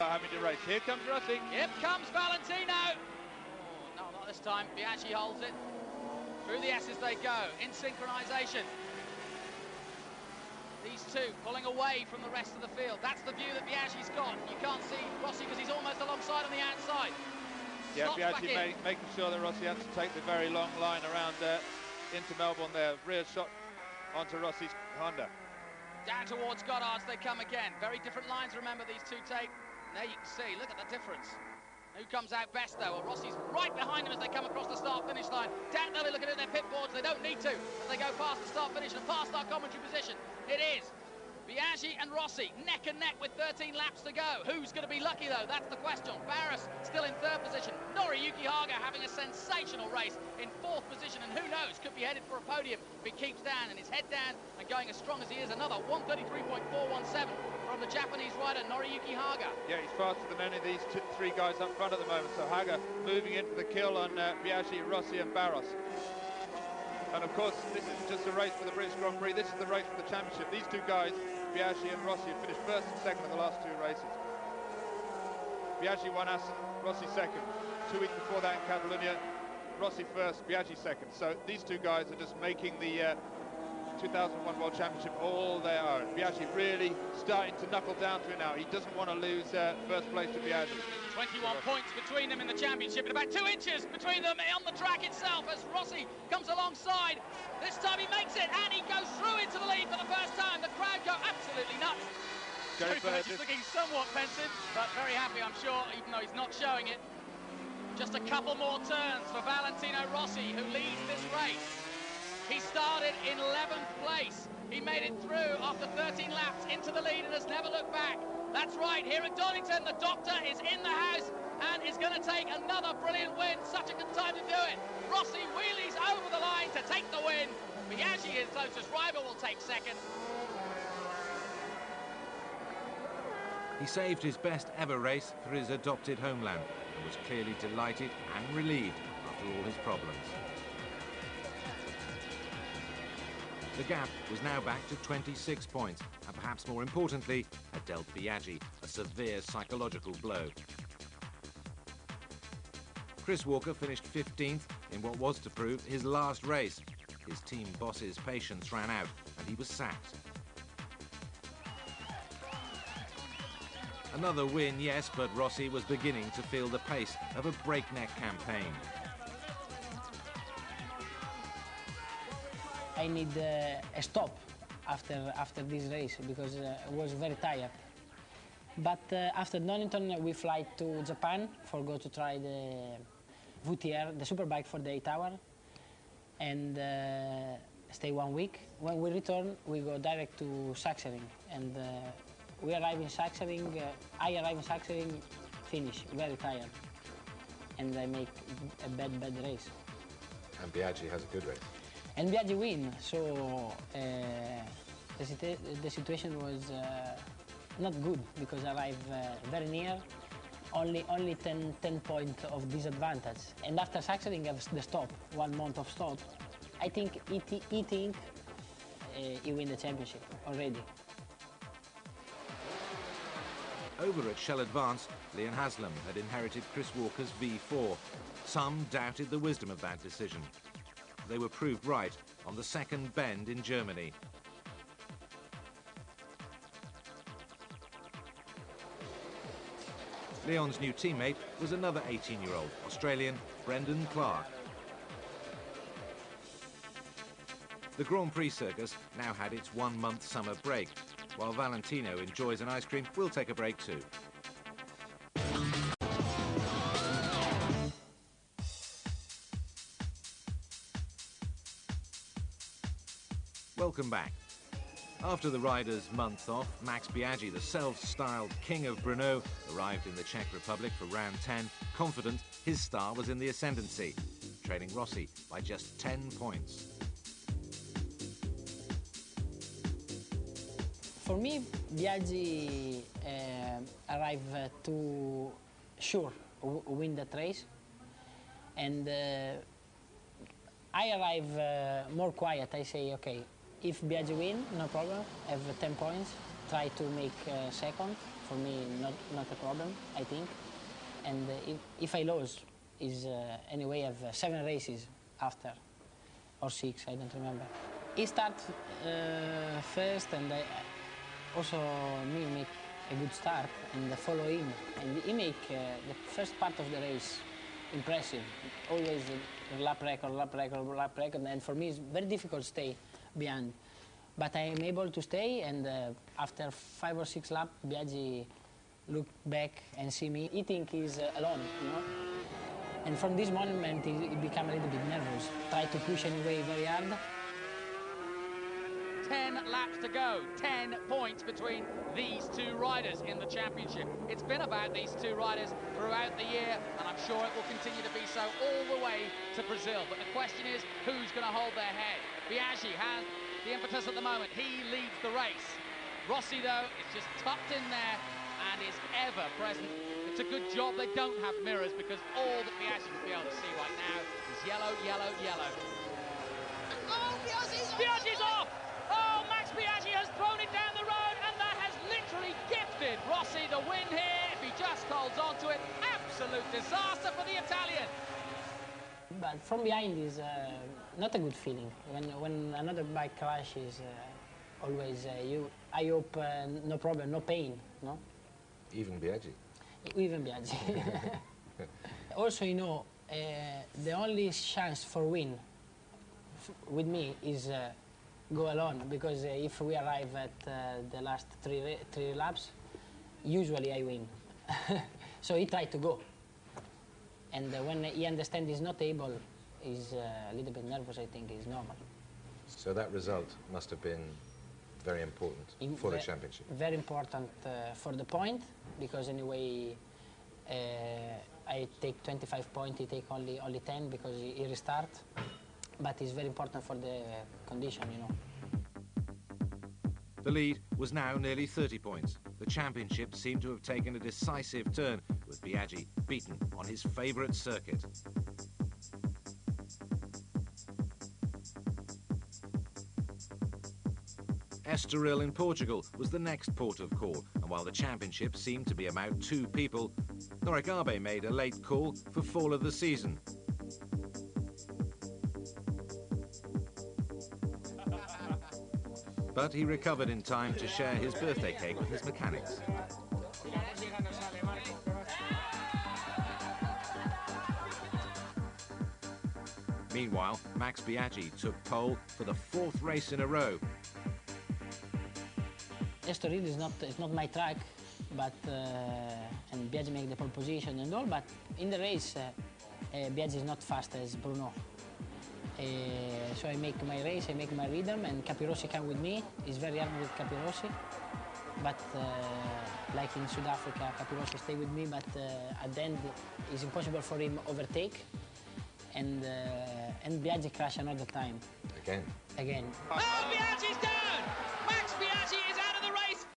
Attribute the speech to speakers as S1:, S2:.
S1: Having to race. Here comes Rossi.
S2: Here comes Valentino. Oh, no, not this time. Biaggi holds it. Through the S's they go, in synchronisation. These two pulling away from the rest of the field. That's the view that Biaggi's got. You can't see Rossi because he's almost alongside on the outside.
S1: Yeah, Biaggi making sure that Rossi has to take the very long line around into Melbourne there. Rear shot onto Rossi's Honda.
S2: Down towards Goddard's they come again. Very different lines, remember, these two take. There you can see, look at the difference. Who comes out best though? Well, Rossi's right behind them as they come across the start-finish line. Down there, they're looking at their pit boards. They don't need to as they go past the start-finish and past our commentary position. It is Biaggi and Rossi neck and neck with 13 laps to go. Who's going to be lucky though? That's the question. Barris still in third position. Noriyuki Haga having a sensational race in fourth position, and who knows, could be headed for a podium if he keeps down and his head down and going as strong as he is. Another 133.417 from the Japanese rider Noriyuki Haga.
S1: Yeah, he's faster than any of these three guys up front at the moment. So Haga moving into the kill on Biaggi, Rossi and Barros. And of course, this isn't just a race for the British Grand Prix, this is the race for the championship. These two guys, Biaggi and Rossi, have finished first and second in the last two races. Biaggi won Assen, Rossi second. 2 weeks before that in Catalonia, Rossi first, Biaggi second. So these two guys are just making the 2001 World Championship all their own. Biaggi really starting to knuckle down to it now. He doesn't want to lose first place to Biaggi.
S2: 21 points between them in the championship and about 2 inches between them on the track itself as Rossi comes alongside. This time he makes it and he goes through into the lead for the first time. The crowd go absolutely nuts. Jerry Burgess is looking somewhat pensive, but very happy, I'm sure, even though he's not showing it. Just a couple more turns for Valentino Rossi, who leads this race. He started in 11th place. He made it through after 13 laps into the lead and has never looked back. That's right, here at Donington, the doctor is in the house and is going to take another brilliant win. Such a good time to do it. Rossi wheelies over the line to take the win. Biaggi, his closest rival, will take second.
S3: He saved his best ever race for his adopted homeland and was clearly delighted and relieved after all his problems. The gap was now back to 26 points, and perhaps more importantly, had dealt Biaggi a severe psychological blow. Chris Walker finished 15th in what was to prove his last race. His team boss's patience ran out, and he was sacked. Another win, yes, but Rossi was beginning to feel the pace of a breakneck campaign.
S4: I need a stop after this race because I was very tired. But after Donington, we fly to Japan for go to try the VTR, the superbike for the 8 hour, and stay 1 week. When we return, we go direct to Sachsenring, and we arrive in Sachsenring. I arrive in Sachsenring, finish very tired, and I make a bad race.
S5: And Biaggi has a good race.
S4: And Biaggi win, so the situation was not good because I arrived very near, only 10 points of disadvantage. And after Sachsenring, have the stop, 1 month of stop. I think he win the championship already.
S3: Over at Shell Advance, Leon Haslam had inherited Chris Walker's V4. Some doubted the wisdom of that decision. They were proved right on the second bend in Germany. Leon's new teammate was another 18-year-old Australian, Brendan Clark. The Grand Prix circus now had its 1-month summer break. While Valentino enjoys an ice cream, we'll take a break too. Welcome back. After the riders' month off, Max Biaggi, the self-styled king of Brno, arrived in the Czech Republic for round 10, confident his star was in the ascendancy, trailing Rossi by just 10 points.
S4: For me, Biaggi arrived to sure win that race, and I arrive more quiet. I say, okay, if Biaggi win, no problem, have 10 points, try to make second. for me, not a problem, I think. And if I lose, is anyway I have 7 races after, or 6, I don't remember. He starts first, and also me make a good start and follow him. And he make the first part of the race impressive. Always lap record, lap record, lap record. And for me, it's very difficult to stay behind. But I am able to stay, and after 5 or 6 laps, Biaggi look back and see me. He think he's alone, you know. And from this moment, he became a little bit nervous. Try to push anyway very hard.
S2: 10 laps to go, 10 points between these two riders in the championship. It's been about these two riders throughout the year, and I'm sure it will continue to be so all the way to Brazil. But the question is, who's going to hold their head? Biaggi has the impetus at the moment. He leads the race. Rossi, though, is just tucked in there and is ever present. It's a good job they don't have mirrors, because all that Biaggi will be able to see right now is yellow, yellow, yellow. Oh, Biaggi's off! Oh, Max Biaggi has thrown it down the road, and that has literally gifted Rossi the win here. If he just holds on to it, absolute disaster for the Italian.
S4: But from behind is not a good feeling. When another bike crashes, always I hope no problem, no pain, no?
S5: Even Biaggi.
S4: Even Biaggi. Also, you know, the only chance for win with me is go alone, because if we arrive at the last three laps, usually I win. So he tried to go. And when he understands he's not able, he's a little bit nervous, I think, is normal.
S5: So that result must have been very important for the championship.
S4: Very important for the point, because anyway, I take 25 points, he take only 10 because he restart. But it's very important for the condition, you know.
S3: The lead was now nearly 30 points. The championship seemed to have taken a decisive turn, with Biaggi beaten on his favourite circuit. Estoril in Portugal was the next port of call, and while the championship seemed to be about 2 people, Norigabe made a late call for fall of the season. But he recovered in time to share his birthday cake with his mechanics. Meanwhile, Max Biaggi took pole for the 4th race in a row.
S4: Estoril is not my track, but and Biaggi make the pole position and all. But in the race, Biaggi is not fast as Bruno. So I make my race, I make my rhythm, and Capirossi come with me. It's very hard with Capirossi, but like in South Africa, Capirossi stay with me, but at the end it's impossible for him overtake, and Biaggi crash another time.
S5: Again.
S2: Oh, Biaggi's down!